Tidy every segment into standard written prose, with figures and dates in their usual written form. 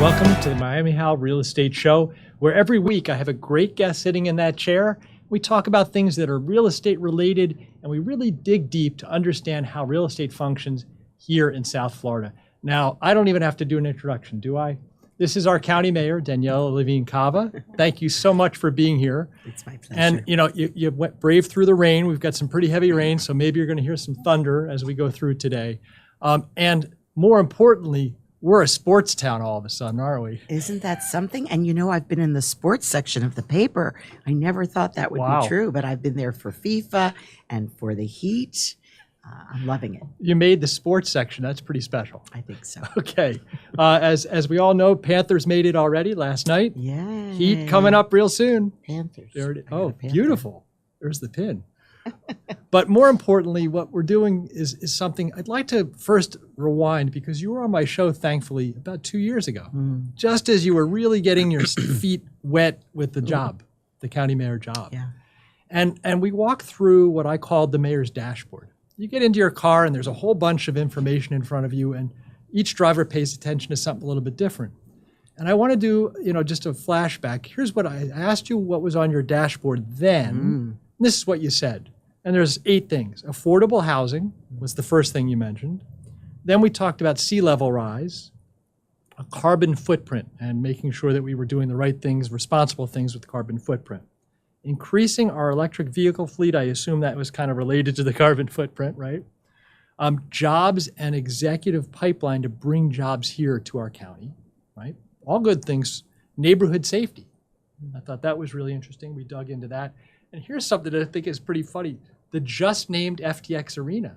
Welcome to the MiamiHal Real Estate Show, where every week I have a great guest sitting in that chair. We talk about things that are real estate related, and we really dig deep to understand how real estate functions here in South Florida. Now, I don't even have to do an introduction, do I? This is our County Mayor, Daniella Levine Cava. Thank you so much for being here. It's my pleasure. And you went brave through the rain. We've got some pretty heavy rain, so maybe you're going to hear some thunder as we go through today. And more importantly, we're a sports town all of a sudden, aren't we? Isn't that something? And I've been in the sports section of the paper. I never thought that would be true, but I've been there for FIFA and for the Heat. I'm loving it. You made the sports section. That's pretty special. I think so. Okay. As we all know, Panthers made it already last night. Yeah. Heat coming up real soon. Panthers. There it is. Oh, beautiful. There's the pin. But more importantly, what we're doing is something I'd like to first rewind, because you were on my show, thankfully, about 2 years ago, just as you were really getting your feet wet with the job, the county mayor job. Yeah. And we walked through what I called the mayor's dashboard. You get into your car and there's a whole bunch of information in front of you, and each driver pays attention to something a little bit different. And I want to do, just a flashback. Here's what I asked you: what was on your dashboard then? This is what you said. And there's 8 things. Affordable housing was the first thing you mentioned. Then we talked about sea level rise, a carbon footprint, and making sure that we were doing the right things, responsible things with carbon footprint. Increasing our electric vehicle fleet, I assume that was kind of related to the carbon footprint, right? Jobs and executive pipeline to bring jobs here to our county, right? All good things. Neighborhood safety. I thought that was really interesting. We dug into that. And here's something that I think is pretty funny. The just named FTX Arena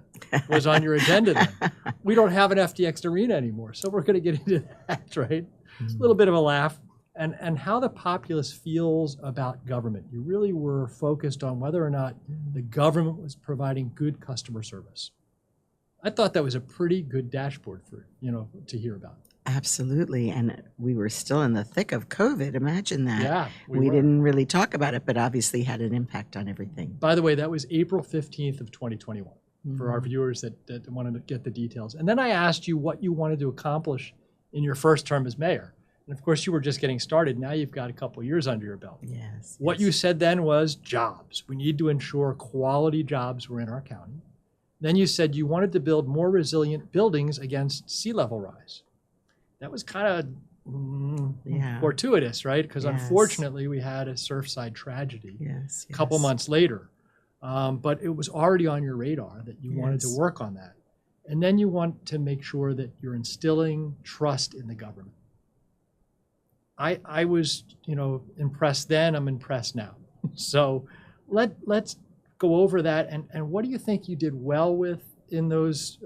was on your agenda then. We don't have an FTX Arena anymore, so we're going to get into that, right? It's a little bit of a laugh. And how the populace feels about government. You really were focused on whether or not the government was providing good customer service. I thought that was a pretty good dashboard for, to hear about. Absolutely. And we were still in the thick of COVID. Imagine that. Yeah, we didn't really talk about it, but obviously had an impact on everything. By the way, that was April 15th of 2021 for our viewers that wanted to get the details. And then I asked you what you wanted to accomplish in your first term as mayor. And of course, you were just getting started. Now you've got a couple of years under your belt. Yes. What you said then was jobs. We need to ensure quality jobs were in our county. Then you said you wanted to build more resilient buildings against sea level rise. That was kind of fortuitous, right? Because unfortunately, we had a Surfside tragedy a couple months later. But it was already on your radar that you wanted to work on that. And then you want to make sure that you're instilling trust in the government. I was, impressed then. I'm impressed now. So let's go over that. And what do you think you did well with in those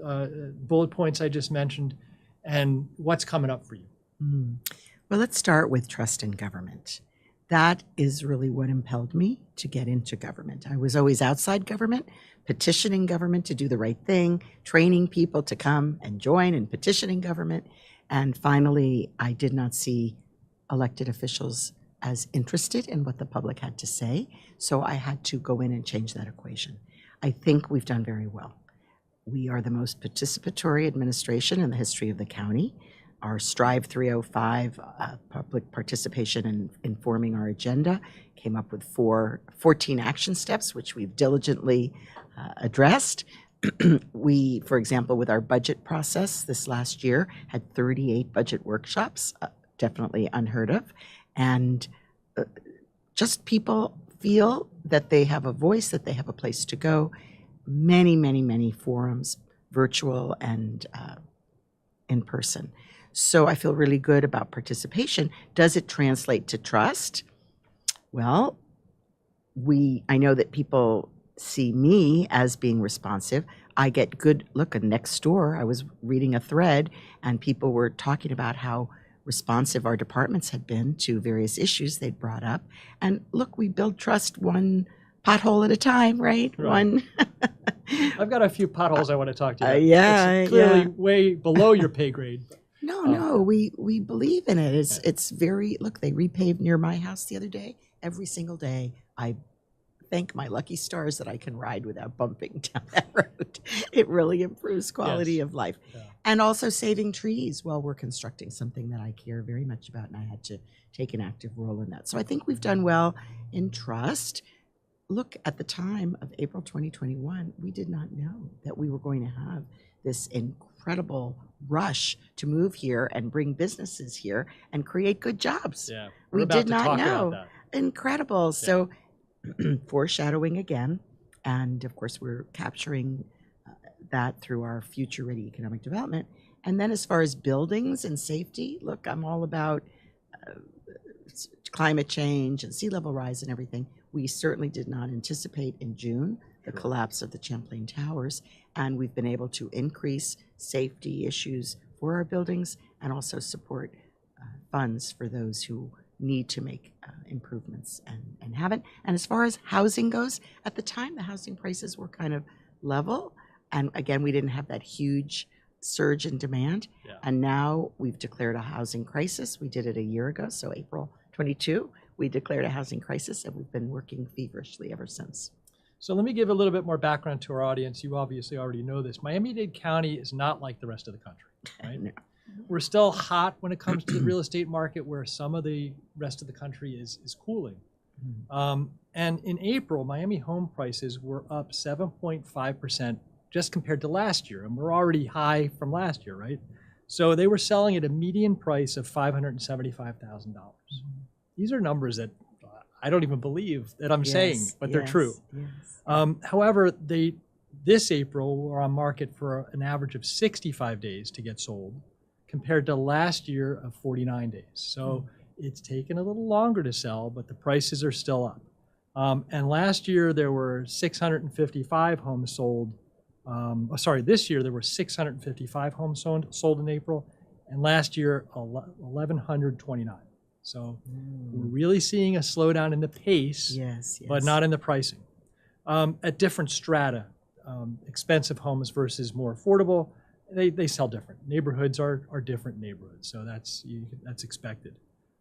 bullet points I just mentioned? And what's coming up for you? Well, let's start with trust in government. That is really what impelled me to get into government. I was always outside government, petitioning government to do the right thing, training people to come and join and petitioning government. And finally, I did not see elected officials as interested in what the public had to say. So I had to go in and change that equation. I think we've done very well. We are the most participatory administration in the history of the county. Our Strive 305, public participation in informing our agenda, came up with 14 action steps, which we've diligently addressed. We, for example, with our budget process this last year, had 38 budget workshops, definitely unheard of. And just people feel that they have a voice, that they have a place to go. Many, many, many forums, virtual and in person. So I feel really good about participation. Does it translate to trust? Well, I know that people see me as being responsive. I get good, look, next door, I was reading a thread and people were talking about how responsive our departments had been to various issues they'd brought up. And look, we build trust one pothole at a time, right? One. I've got a few potholes I want to talk to you about. It's clearly way below your pay grade. No, we believe in it. It's very, look, they repaved near my house the other day. Every single day I thank my lucky stars that I can ride without bumping down that road. It really improves quality Yes. of life. Yeah. And also saving trees while we're constructing, something that I care very much about, and I had to take an active role in that. So I think we've done well in trust. Look, at the time of April 2021, we did not know that we were going to have this incredible rush to move here and bring businesses here and create good jobs. Yeah. We about did to not talk know. about that. Incredible. So foreshadowing again. And of course, we're capturing that through our future ready economic development. And then as far as buildings and safety, look, I'm all about climate change and sea level rise and everything. We certainly did not anticipate in June the collapse of the Champlain Towers, and we've been able to increase safety issues for our buildings and also support funds for those who need to make improvements and haven't. And as far as housing goes, at the time the housing prices were kind of level, and again we didn't have that huge surge in demand. Yeah. And now we've declared a housing crisis. We did it a year ago, so April 22, we declared a housing crisis, and we've been working feverishly ever since. So let me give a little bit more background to our audience. You obviously already know this. Miami-Dade County is not like the rest of the country, right? No. We're still hot when it comes to the real estate market, where some of the rest of the country is cooling. And in April, Miami home prices were up 7.5% just compared to last year, and we're already high from last year, right? So they were selling at a median price of $575,000. These are numbers that I don't even believe that I'm saying, but they're true. Yes. However, this April were on market for an average of 65 days to get sold, compared to last year of 49 days. So it's taken a little longer to sell, but the prices are still up. And last year there were 655 homes sold. This year there were 655 homes sold in April, and last year 1,129. So we're really seeing a slowdown in the pace, Yes. but not in the pricing. At different strata, expensive homes versus more affordable, they sell different. Neighborhoods are different neighborhoods, so that's expected.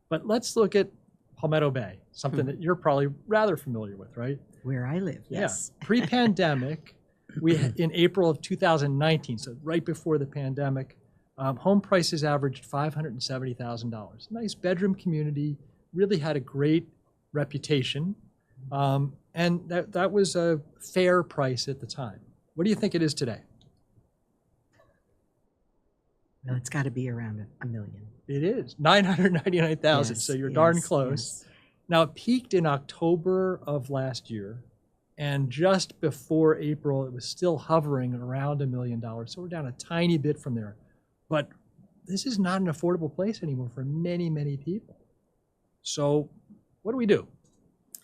But let's look at Palmetto Bay, something that you're probably rather familiar with, right? Where I live, yes. Yeah. Pre-pandemic, in April of 2019, so right before the pandemic, home prices averaged $570,000. Nice bedroom community, really had a great reputation, and that was a fair price at the time. What do you think it is today? Well, it's got to be around $1 million. It is $999,000. Yes, So you're darn yes, close. yes. Now it peaked in October of last year, and just before April, it was still hovering around $1 million. So we're down a tiny bit from there. But this is not an affordable place anymore for many, many people. So what do we do?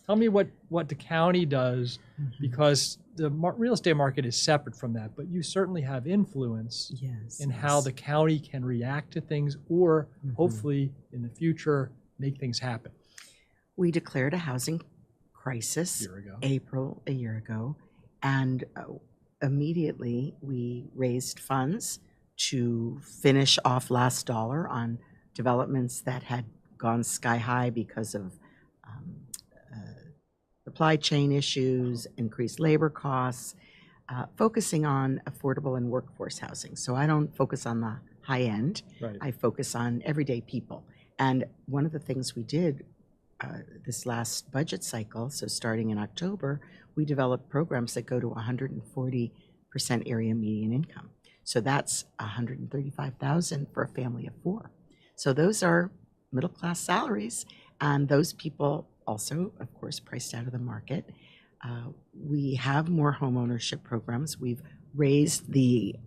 Tell me what the county does, because the real estate market is separate from that, but you certainly have influence in how the county can react to things, or hopefully in the future make things happen. We declared a housing crisis a year ago, and immediately we raised funds to finish off last dollar on developments that had gone sky high because of supply chain issues, increased labor costs, focusing on affordable and workforce housing. So I don't focus on the high end. Right. I focus on everyday people. And one of the things we did this last budget cycle, so starting in October, we developed programs that go to 140% area median income. So that's $135,000 for a family of 4. So those are middle-class salaries, and those people also, of course, priced out of the market. We have more home ownership programs. We've raised the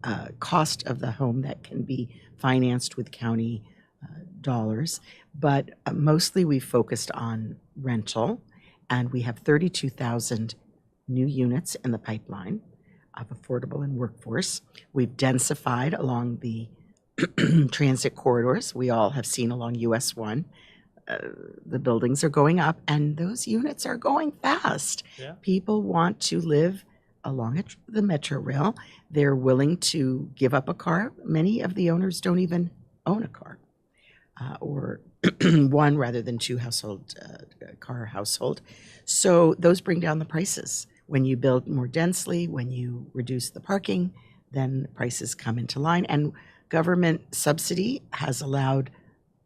cost of the home that can be financed with county dollars, but mostly we focused on rental, and we have 32,000 new units in the pipeline of affordable and workforce. We've densified along the transit corridors. We all have seen along US 1. The buildings are going up, and those units are going fast. Yeah. People want to live along the metro rail. They're willing to give up a car. Many of the owners don't even own a car. or one rather than two car household. So those bring down the prices. When you build more densely, when you reduce the parking, then prices come into line. And government subsidy has allowed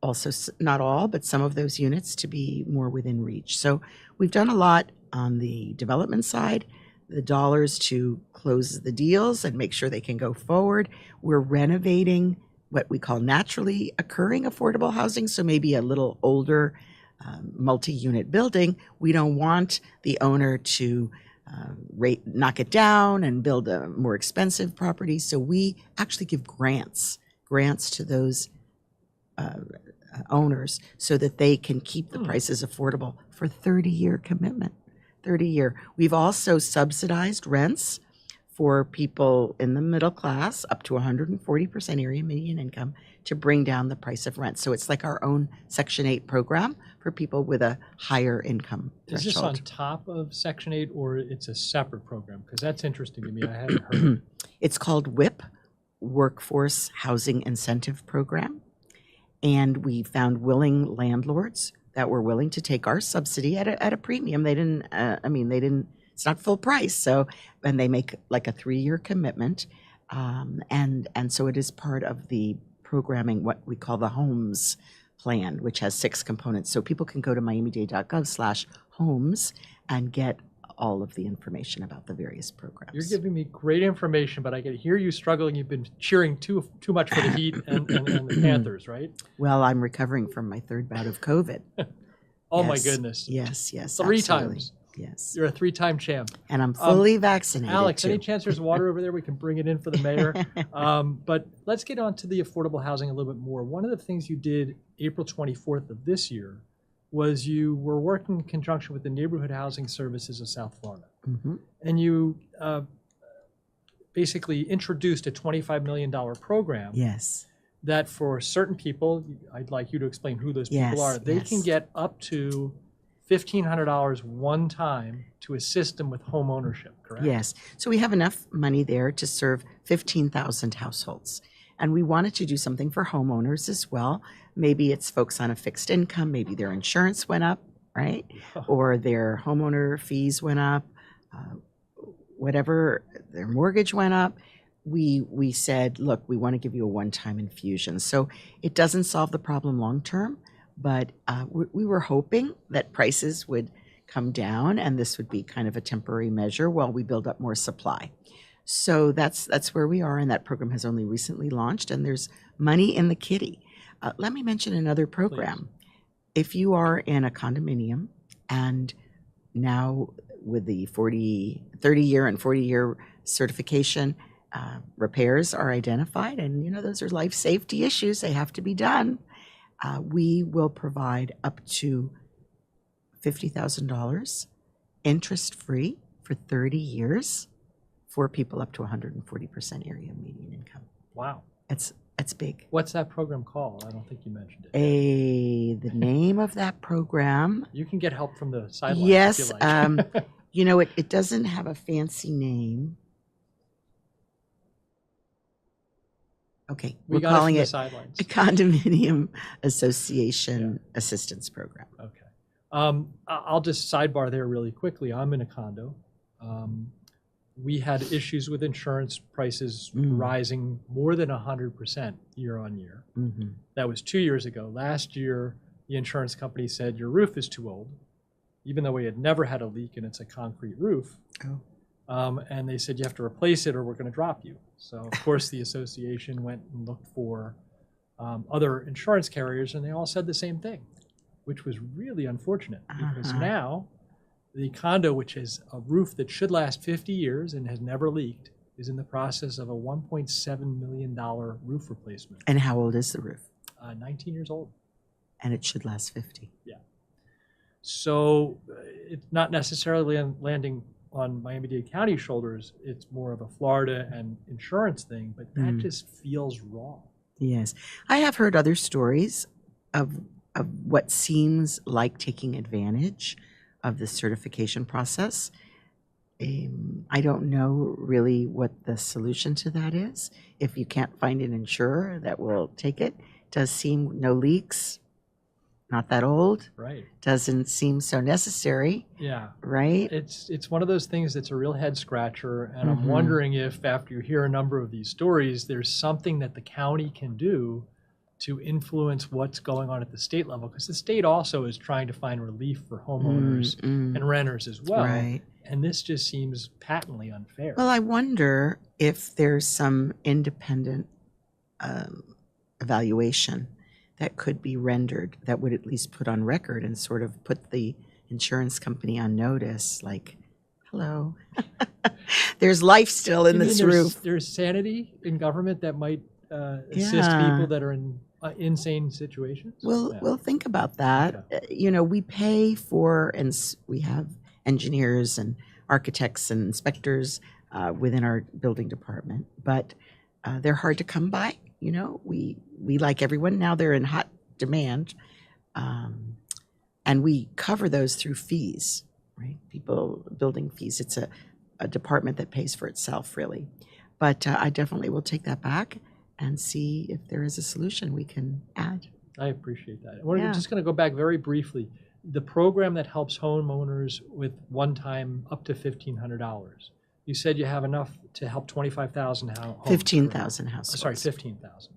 also, not all, but some of those units to be more within reach. So we've done a lot on the development side, the dollars to close the deals and make sure they can go forward. We're renovating what we call naturally occurring affordable housing, so maybe a little older multi-unit building. We don't want the owner to knock it down and build a more expensive property. So we actually give grants to those owners so that they can keep the prices affordable for 30-year commitment. 30-year. We've also subsidized rents for people in the middle class up to 140% area median income to bring down the price of rent. So it's like our own Section 8 program for people with a higher income threshold. Is this on top of Section 8 or it's a separate program? Because that's interesting to me. I hadn't heard. It's called WIP, Workforce Housing Incentive Program. And we found willing landlords that were willing to take our subsidy at a premium. They didn't, it's not full price. So, and they make like a 3-year commitment. And so it is part of the programming, what we call the Homes plan, which has 6 components. So people can go to miamidade.gov/homes and get all of the information about the various programs. You're giving me great information, but I can hear you struggling. You've been cheering too much for the Heat and the Panthers, right? Well, I'm recovering from my 3rd bout of COVID. Oh, Yes. my goodness. Yes, 3 absolutely. times. Yes. You're a 3-time champ. And I'm fully vaccinated, Alex, too. any chance there's water over there? We can bring it in for the mayor. But let's get on to the affordable housing a little bit more. One of the things you did April 24th of this year was you were working in conjunction with the Neighborhood Housing Services of South Florida. Mm-hmm. And you basically introduced a $25 million program Yes. that for certain people, I'd like you to explain who those people Yes, are, they yes. can get up to $1,500 one time to assist them with home ownership, correct? Yes. So we have enough money there to serve 15,000 households. And we wanted to do something for homeowners as well. Maybe it's folks on a fixed income, maybe their insurance went up, right? Or their homeowner fees went up, whatever, their mortgage went up. We said, look, we want to give you a one-time infusion. So it doesn't solve the problem long-term, but we were hoping that prices would come down and this would be kind of a temporary measure while we build up more supply. So that's where we are, and that program has only recently launched, and there's money in the kitty. Let me mention another program. Please. If you are in a condominium and now with the 30-year and 40-year certification, repairs are identified, and those are life safety issues, they have to be done. We will provide up to $50,000 interest-free for 30 years for people up to 140% area median income. Wow. It's big. What's that program called? I don't think you mentioned it. The name of that program. You can get help from the sidelines Yes. if you like. It doesn't have a fancy name. Okay, we're calling it sidelines. a Condominium Association Assistance Program. Okay. I'll just sidebar there really quickly. I'm in a condo. We had issues with insurance prices rising more than 100% year on year. Mm-hmm. That was 2 years ago. Last year, the insurance company said your roof is too old, even though we had never had a leak and it's a concrete roof. Oh. And they said you have to replace it or we're going to drop you. So of course the association went and looked for other insurance carriers, and they all said the same thing, which was really unfortunate because now the condo, which is a roof that should last 50 years and has never leaked, is in the process of a $1.7 million roof replacement. And how old is the roof? 19 years old. And it should last 50. Yeah. So it's not necessarily landing on Miami-Dade County shoulders. It's more of a Florida and insurance thing, but that just feels wrong. Yes. I have heard other stories of what seems like taking advantage of the certification process. I don't know really what the solution to that is. If you can't find an insurer that will take it, does seem no leaks, not that old, Right. doesn't seem so necessary, Yeah. right? It's one of those things that's a real head scratcher, and I'm Mhm. wondering if after you hear a number of these stories, there's something that the county can do to influence what's going on at the state level, because the state also is trying to find relief for homeowners and renters as well. Right. And this just seems patently unfair. Well, I wonder if there's some independent evaluation that could be rendered that would at least put on record and sort of put the insurance company on notice, like, hello, there's life still in You mean this roof. There's sanity in government that might assist Yeah. people that are in insane situations? Well, Yeah. well, think about that. You know, we pay for, and we have engineers and architects and inspectors within our building department, but they're hard to come by. You know, we like everyone now; they're in hot demand, and we cover those through fees, right? People building fees. It's a department that pays for itself, really. But I definitely will take that back and see if there is a solution we can add. I appreciate that. We're just going to go back very briefly. The program that helps homeowners with one-time up to $1,500. You said you have enough to help 25,000 homes. 15,000 households. Sorry, 15,000.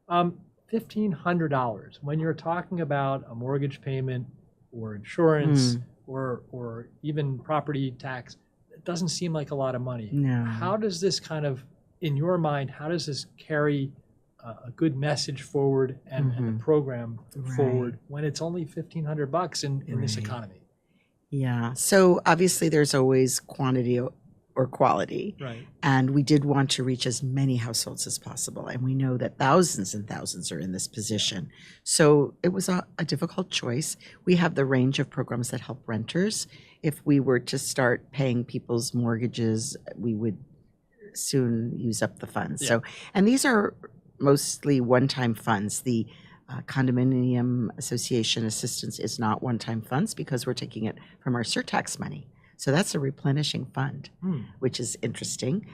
$1,500. When you're talking about a mortgage payment or insurance or even property tax, it doesn't seem like a lot of money. No. How does this kind of, in your mind, how does this carry a good message forward and the program forward when it's only $1,500 in this economy? Yeah. So obviously there's always quantity or quality. Right. And we did want to reach as many households as possible. And we know that thousands and thousands are in this position. So it was a difficult choice. We have the range of programs that help renters. If we were to start paying people's mortgages, we would soon use up the funds. So, and these are mostly one-time funds. The Condominium Association assistance is not one-time funds because we're taking it from our surtax money. So that's a replenishing fund, which is interesting.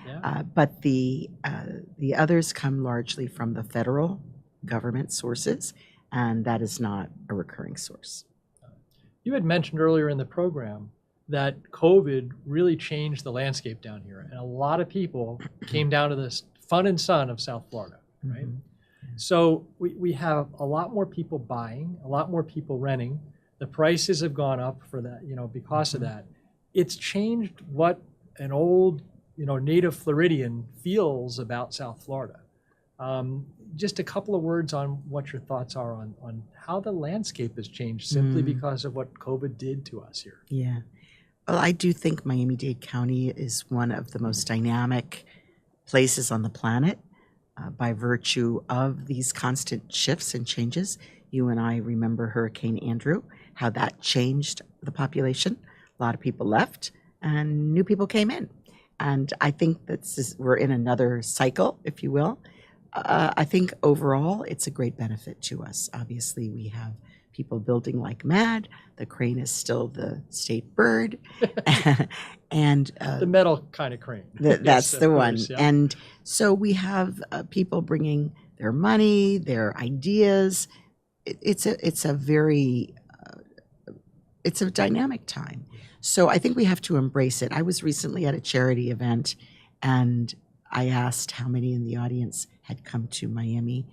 But the others come largely from the federal government sources, and that is not a recurring source. You had mentioned earlier in the program that COVID really changed the landscape down here, and a lot of people came down to this fun and sun of South Florida, right? So we have a lot more people buying, a lot more people renting. The prices have gone up for that, because of that. It's changed what an old, native Floridian feels about South Florida. Just a couple of words on what your thoughts are on how the landscape has changed simply because of what COVID did to us here. Yeah. Well, I do think Miami-Dade County is one of the most dynamic places on the planet by virtue of these constant shifts and changes. You and I remember Hurricane Andrew, how that changed the population. A lot of people left and new people came in. And I think we're in another cycle, if you will. I think overall it's a great benefit to us. Obviously, we have people building like mad. The crane is still the state bird. And the metal kind of crane. That's the one. Course, yeah. And so we have people bringing their money, their ideas. It's a very it's a dynamic time. So I think we have to embrace it. I was recently at a charity event, and I asked how many in the audience had come to Miami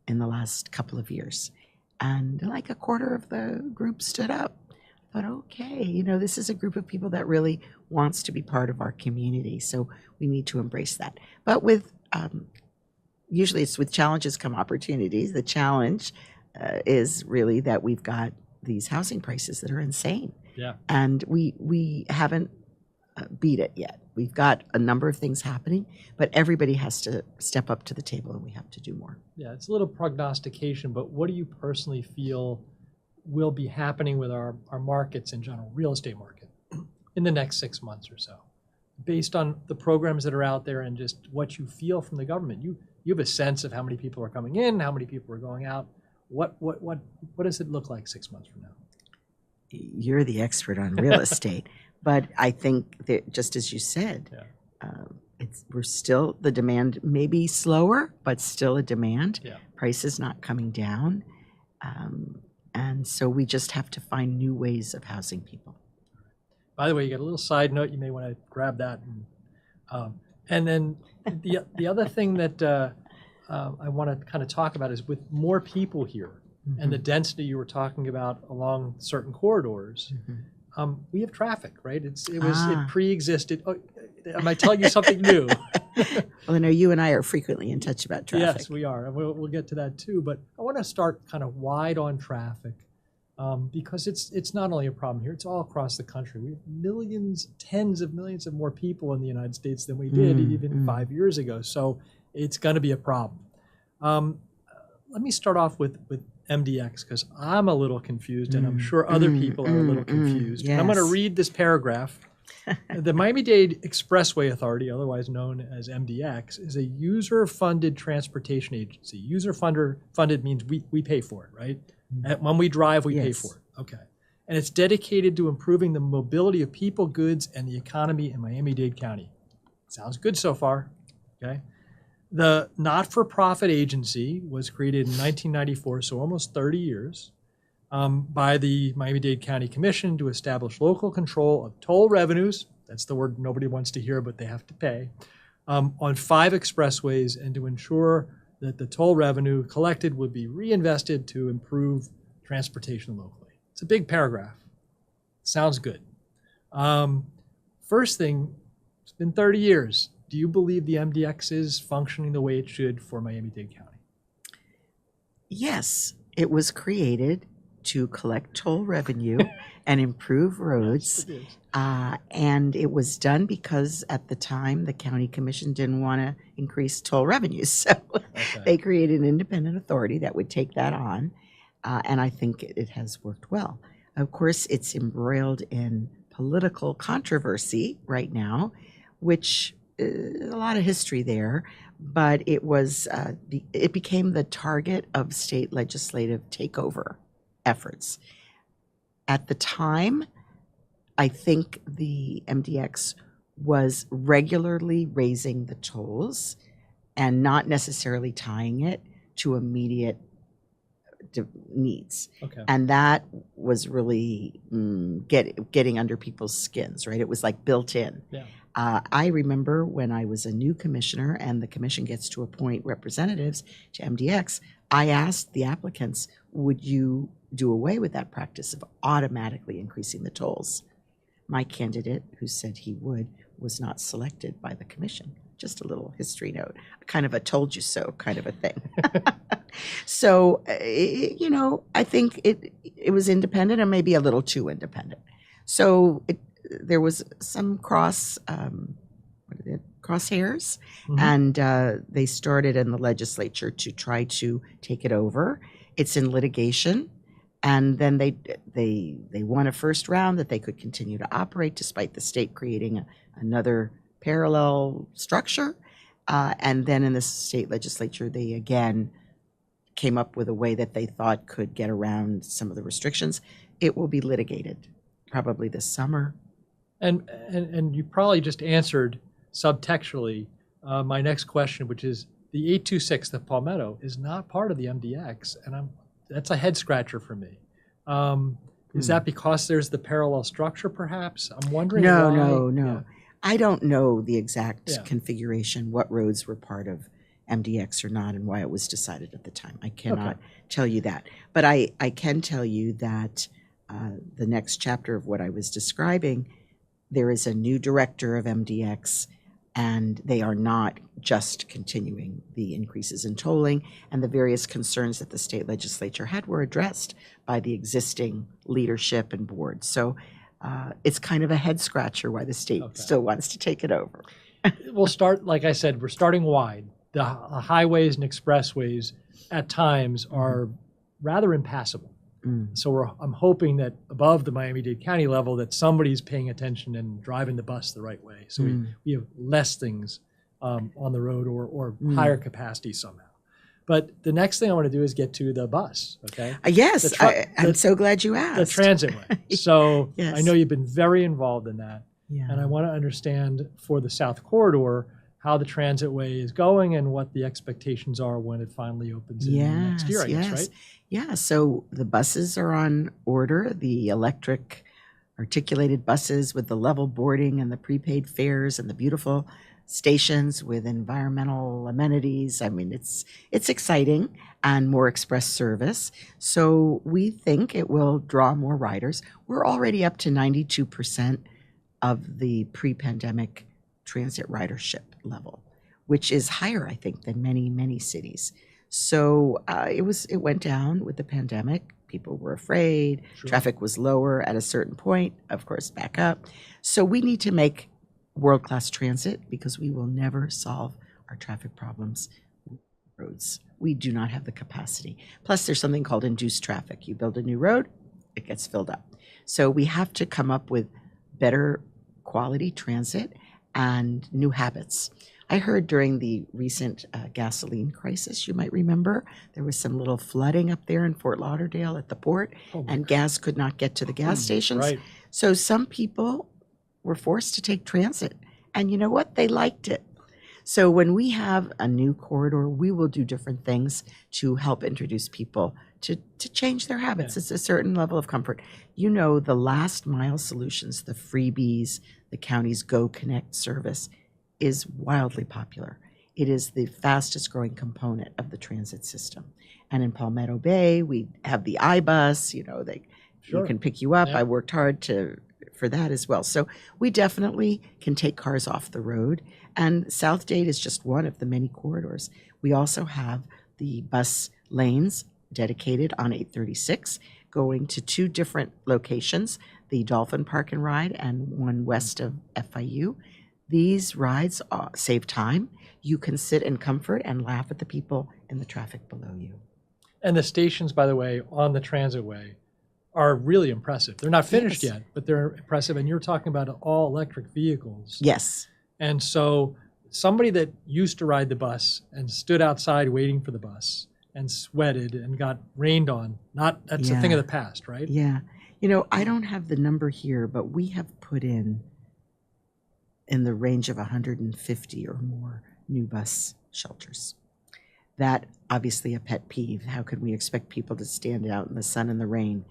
in the last couple of years. And like a quarter of the group stood up. I thought, okay, this is a group of people that really wants to be part of our community. So we need to embrace that. But usually it's with challenges come opportunities. The challenge is really that we've got these housing prices that are insane. Yeah. And we haven't beat it yet. We've got a number of things happening, but everybody has to step up to the table and we have to do more. Yeah, it's a little prognostication, but what do you personally feel will be happening with our markets in general, real estate market, in the next 6 months or so? Based on the programs that are out there and just what you feel from the government. You have a sense of how many people are coming in, how many people are going out. What does it look like 6 months from now? You're the expert on real estate, but I think that just as you said, we're still, the demand may be slower, but still a demand. Yeah. Price is not coming down. And so we just have to find new ways of housing people. By the way, you got a little side note. You may want to grab that. And then the other thing that I want to kind of talk about is with more people here and the density you were talking about along certain corridors, we have traffic, right? It pre-existed. Oh, am I telling you something new? Well, I know you and I are frequently in touch about traffic. Yes, we are. And we'll get to that too. But I want to start kind of wide on traffic because it's not only a problem here, it's all across the country. We have millions, tens of millions of more people in the United States than we did even 5 years ago. So it's going to be a problem. Let me start off with MDX because I'm a little confused and I'm sure other people are a little confused. Yes. And I'm going to read this paragraph. The Miami-Dade Expressway Authority, otherwise known as MDX, is a user-funded transportation agency. User-funded means we pay for it, right? When we drive, we pay for it. Okay. And it's dedicated to improving the mobility of people, goods, and the economy in Miami-Dade County. Sounds good so far. Okay. The not-for-profit agency was created in 1994, so almost 30 years. By the Miami-Dade County Commission to establish local control of toll revenues, that's the word nobody wants to hear, but they have to pay, on 5 expressways and to ensure that the toll revenue collected would be reinvested to improve transportation locally. It's a big paragraph. Sounds good. First thing, it's been 30 years. Do you believe the MDX is functioning the way it should for Miami-Dade County? Yes, it was created to collect toll revenue and improve roads. Yes, it is. And it was done because at the time the county commission didn't want to increase toll revenues. So they created an independent authority that would take that on. And I think it has worked well. Of course, it's embroiled in political controversy right now, which a lot of history there, but it was it became the target of state legislative takeover efforts. At the time, I think the MDX was regularly raising the tolls and not necessarily tying it to immediate needs. Okay. And that was really getting under people's skins, right? It was like built in. Yeah. I remember when I was a new commissioner and the commission gets to appoint representatives to MDX, I asked the applicants, would you do away with that practice of automatically increasing the tolls? My candidate, who said he would, was not selected by the commission. Just a little history note, kind of a told you so kind of a thing. So, I think it was independent and maybe a little too independent. So there was some crosshairs, and they started in the legislature to try to take it over. It's in litigation, and then they won a first round that they could continue to operate despite the state creating another parallel structure. And then in the state legislature, they again came up with a way that they thought could get around some of the restrictions. It will be litigated probably this summer. And you probably just answered subtextually my next question, which is the 826, the Palmetto, is not part of the MDX, and that's a head scratcher for me. Is that because there's the parallel structure, perhaps? I'm wondering. No. Yeah. I don't know the exact configuration, what roads were part of MDX or not, and why it was decided at the time. I cannot tell you that. But I can tell you that the next chapter of what I was describing, there is a new director of MDX, and they are not just continuing the increases in tolling, and the various concerns that the state legislature had were addressed by the existing leadership and board. So it's kind of a head scratcher why the state still wants to take it over. We'll start, like I said, we're starting wide. The highways and expressways at times are rather impassable. So I'm hoping that above the Miami-Dade County level that somebody's paying attention and driving the bus the right way. So we have less things on the road or higher capacity somehow. But the next thing I want to do is get to the bus, okay? Yes, I'm so glad you asked. The transit way. So Yes. I know you've been very involved in that. Yeah. And I want to understand for the South Corridor, how the transitway is going and what the expectations are when it finally opens in next year, I guess, right? Yeah, so the buses are on order, the electric articulated buses with the level boarding and the prepaid fares and the beautiful stations with environmental amenities. I mean, it's exciting, and more express service. So we think it will draw more riders. We're already up to 92% of the pre-pandemic transit ridership level, which is higher, I think, than many cities. So it went down with the pandemic. People were afraid. Sure. Traffic was lower at a certain point, of course, back up. So we need to make world-class transit, because we will never solve our traffic problems with roads. We do not have the capacity. Plus, there's something called induced traffic. You build a new road, it gets filled up. So we have to come up with better quality transit and new habits. I heard during the recent gasoline crisis, you might remember, there was some little flooding up there in Fort Lauderdale at the port, and gas could not get to the gas stations. Right. So some people were forced to take transit, and you know what? They liked it. So when we have a new corridor, we will do different things to help introduce people to change their habits. Yeah. It's a certain level of comfort. You know, the last mile solutions, the freebies, the county's Go Connect service is wildly popular. It is the fastest growing component of the transit system. And in Palmetto Bay, we have the iBus, you know, you can pick you up. Yeah. I worked hard for that as well. So we definitely can take cars off the road. And South Dade is just one of the many corridors. We also have the bus lanes dedicated on 836 going to two different locations, the Dolphin Park and Ride and one west of FIU. These rides save time. You can sit in comfort and laugh at the people in the traffic below you. And the stations, by the way, on the transitway are really impressive. They're not finished yet, but they're impressive. And you're talking about all electric vehicles. Yes. And so somebody that used to ride the bus and stood outside waiting for the bus and sweated and got rained on, that's a thing of the past, right? Yeah. You know, I don't have the number here, but we have put in the range of 150 or more new bus shelters. That obviously a pet peeve. How could we expect people to stand out in the sun and the rain?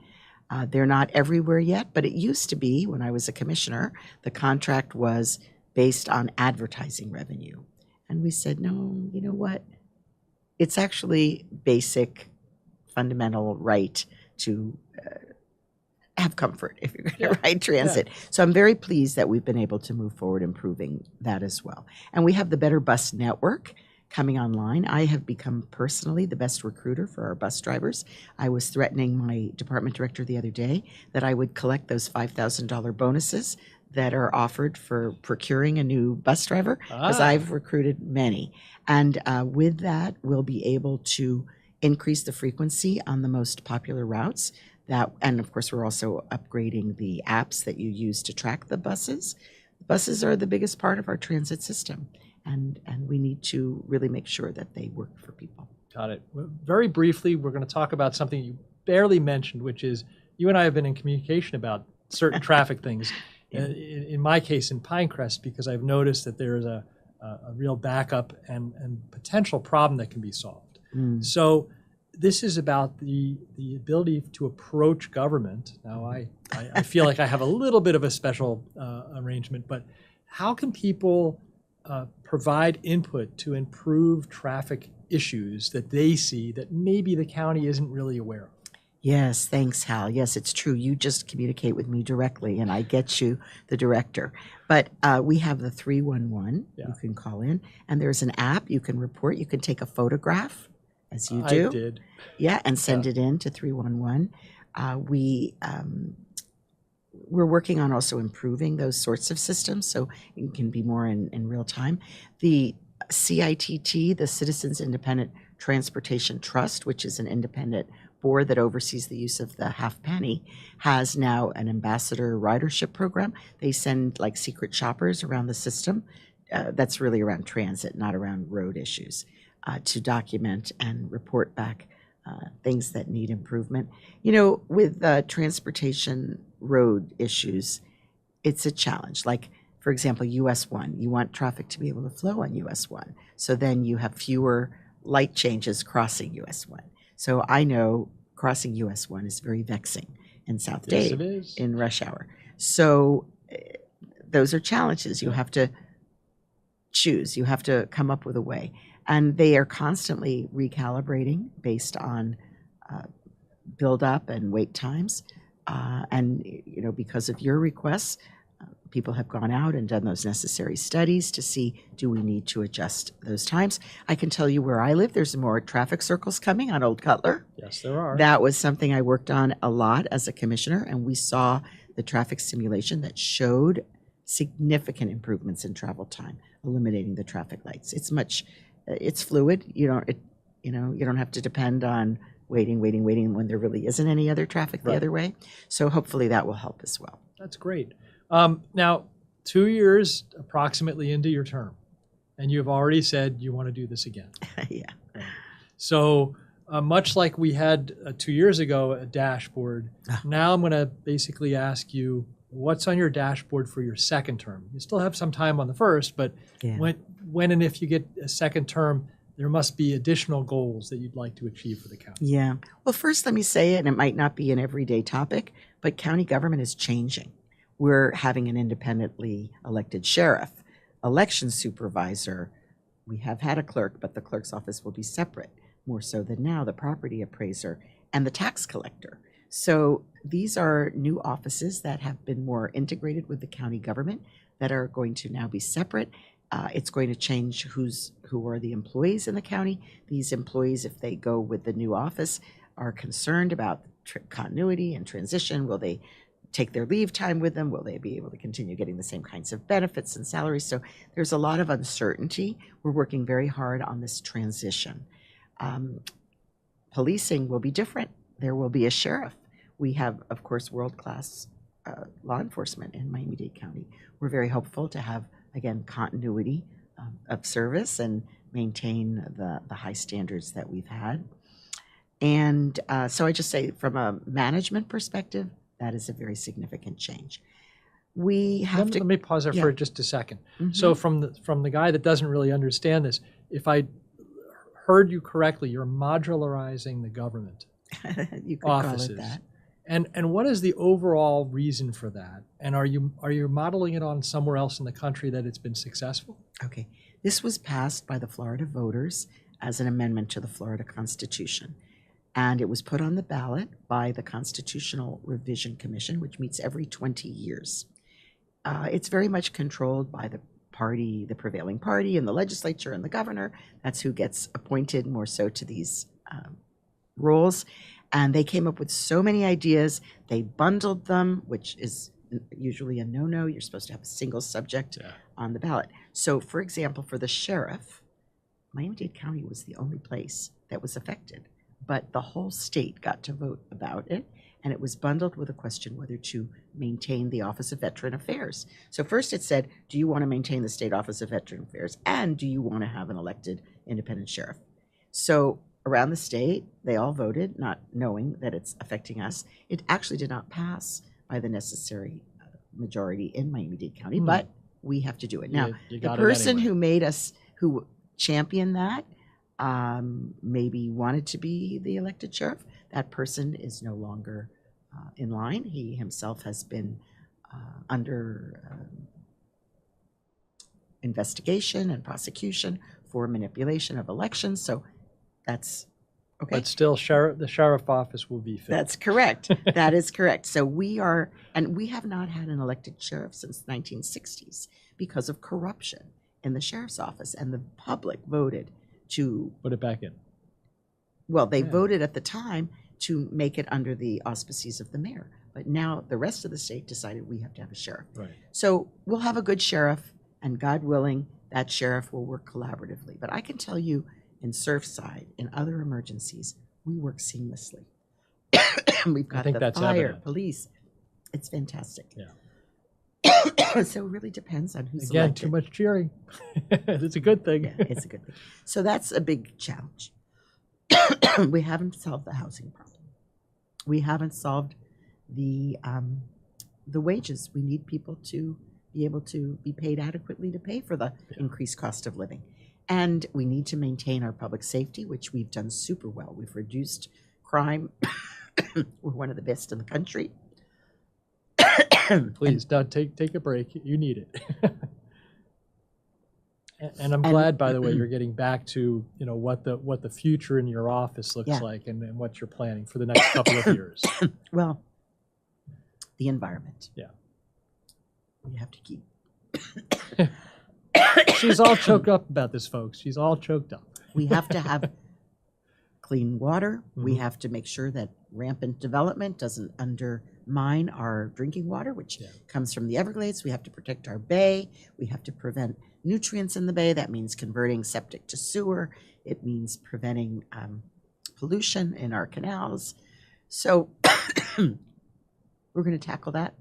They're not everywhere yet, but it used to be when I was a commissioner, the contract was based on advertising revenue. And we said, no, you know what? It's actually basic, fundamental right to have comfort if you're going to ride transit. Yeah. So I'm very pleased that we've been able to move forward improving that as well. And we have the Better Bus Network coming online. I have become personally the best recruiter for our bus drivers. I was threatening my department director the other day that I would collect those $5,000 bonuses that are offered for procuring a new bus driver, because I've recruited many. And with that, we'll be able to increase the frequency on the most popular routes. And of course, we're also upgrading the apps that you use to track the buses. Buses are the biggest part of our transit system, and we need to really make sure that they work for people. Got it. Very briefly, we're going to talk about something you barely mentioned, which is you and I have been in communication about certain traffic things. Yeah. In my case, in Pinecrest, because I've noticed that there is a real backup and potential problem that can be solved. So this is about the ability to approach government. Now, I feel like I have a little bit of a special arrangement, but how can people provide input to improve traffic issues that they see that maybe the county isn't really aware of? Yes, thanks, Hal. Yes, it's true. You just communicate with me directly, and I get you the director. But we have the 311 you can call in, and there's an app you can report. You can take a photograph, as you do. I did. Yeah, and send it in to 311. We're working on also improving those sorts of systems so it can be more in real time. The CITT, the Citizens Independent Transportation Trust, which is an independent board that oversees the use of the half penny, has now an ambassador ridership program. They send like secret shoppers around the system. That's really around transit, not around road issues, to document and report back things that need improvement. You know, with transportation road issues, it's a challenge. Like for example, US 1, you want traffic to be able to flow on US 1. So then you have fewer light changes crossing US 1. So I know crossing US 1 is very vexing in South Yes, Dade it is. in rush hour. So those are challenges. You have to choose. You have to come up with a way. And they are constantly recalibrating based on build up and wait times. And, you know, because of your requests, people have gone out and done those necessary studies to see, do we need to adjust those times? I can tell you where I live, there's more traffic circles coming on Old Cutler. Yes, there are. That was something I worked on a lot as a commissioner, and we saw the traffic simulation that showed significant improvements in travel time, eliminating the traffic lights. It's fluid. You don't have to depend on waiting when there really isn't any other traffic the other way. So hopefully that will help as well. That's great. Now, 2 years approximately into your term, and you've already said you want to do this again. Yeah. So much like we had 2 years ago a dashboard, now I'm going to basically ask you, what's on your dashboard for your second term? You still have some time on the first, but when and if you get a second term, there must be additional goals that you'd like to achieve for the county. Yeah. Well, first, let me say it, and it might not be an everyday topic, but county government is changing. We're having an independently elected sheriff, election supervisor. We have had a clerk, but the clerk's office will be separate, more so than now, the property appraiser and the tax collector. So these are new offices that have been more integrated with the county government that are going to now be separate. It's going to change who are the employees in the county. These employees, if they go with the new office, are concerned about continuity and transition. Will they take their leave time with them? Will they be able to continue getting the same kinds of benefits and salaries? So there's a lot of uncertainty. We're working very hard on this transition. Policing will be different. There will be a sheriff. We have, of course, world-class law enforcement in Miami-Dade County. We're very hopeful to have, again, continuity of service and maintain the high standards that we've had. And so I just say, from a management perspective, that is a very significant change. We have Let me pause there for just a second. So from the guy that doesn't really understand this, if I heard you correctly, you're modularizing the government you could offices. call it that. And what is the overall reason for that? And are you modeling it on somewhere else in the country that it's been successful? Okay. This was passed by the Florida voters as an amendment to the Florida Constitution. And it was put on the ballot by the Constitutional Revision Commission, which meets every 20 years. It's very much controlled by the prevailing party in the legislature and the governor. That's who gets appointed more so to these roles. And they came up with so many ideas. They bundled them, which is usually a no-no. You're supposed to have a single subject on the ballot. So, for example, for the sheriff, Miami-Dade County was the only place that was affected. But the whole state got to vote about it, and it was bundled with a question whether to maintain the Office of Veteran Affairs. So first it said, do you want to maintain the State Office of Veteran Affairs, and do you want to have an elected independent sheriff? So around the state, they all voted, not knowing that it's affecting us. It actually did not pass by the necessary majority in Miami-Dade County, but we have to do it. Now, the person who made us, who championed that, maybe wanted to be the elected sheriff. That person is no longer in line. He himself has been under investigation and prosecution for manipulation of elections. So that's okay. But still, the sheriff office will be filled. That's correct. That is correct. So we have not had an elected sheriff since the 1960s because of corruption in the sheriff's office, and the public voted to put it back in. Well, they voted at the time to make it under the auspices of the mayor. But now the rest of the state decided we have to have a sheriff. Right. So we'll have a good sheriff, and God willing, that sheriff will work collaboratively. But I can tell you, in Surfside, in other emergencies, we work seamlessly. We've got the fire, police. It's fantastic. Yeah. So it really depends on who's Again, elected. too much cheering. It's a good thing. Yeah, it's a good thing. So that's a big challenge. We haven't solved the housing problem. We haven't solved the wages. We need people to be able to be paid adequately to pay for the increased cost of living. And we need to maintain our public safety, which we've done super well. We've reduced crime. We're one of the best in the country. Please, Doug, take a break. You need it. And I'm glad, by the way, you're getting back to what the future in your office looks like and what you're planning for the next couple of years. Well, the environment. Yeah. We have to keep. She's all choked up about this, folks. She's all choked up. We have to have clean water. We have to make sure that rampant development doesn't undermine our drinking water, which comes from the Everglades. We have to protect our bay. We have to prevent nutrients in the bay. That means converting septic to sewer. It means preventing pollution in our canals. So we're going to tackle that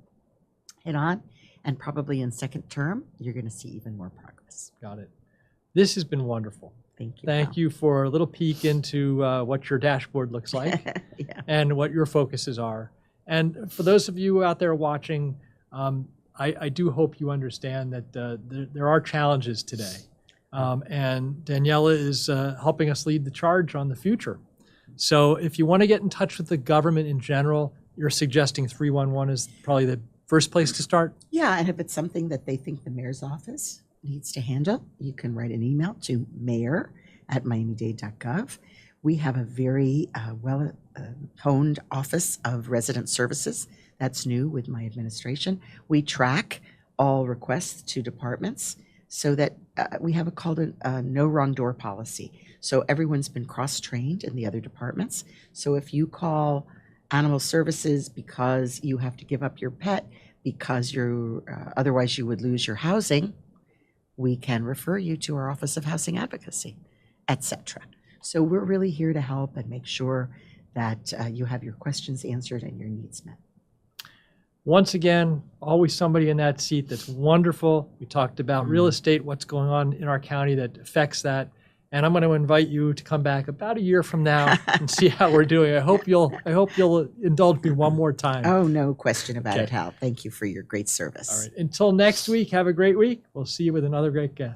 head on. And probably in second term, you're going to see even more progress. Got it. This has been wonderful. Thank you. Thank you for a little peek into what your dashboard looks like and what your focuses are. And for those of you out there watching, I do hope you understand that there are challenges today. And Daniella is helping us lead the charge on the future. So if you want to get in touch with the government in general, you're suggesting 311 is probably the first place to start? Yeah, and if it's something that they think the mayor's office needs to handle, you can write an email to mayor@miamidade.gov. We have a very well-honed Office of Resident Services. That's new with my administration. We track all requests to departments so that we have called a no wrong door policy. So everyone's been cross-trained in the other departments. So if you call animal services because you have to give up your pet because you're otherwise you would lose your housing, we can refer you to our Office of Housing Advocacy, etc. So we're really here to help and make sure that you have your questions answered and your needs met. Once again, always somebody in that seat that's wonderful. We talked about real estate, what's going on in our county that affects that. And I'm going to invite you to come back about a year from now and see how we're doing. I hope you'll indulge me one more time. Oh, no question about it, Hal. Thank you for your great service. All right. Until next week, have a great week. We'll see you with another great guest.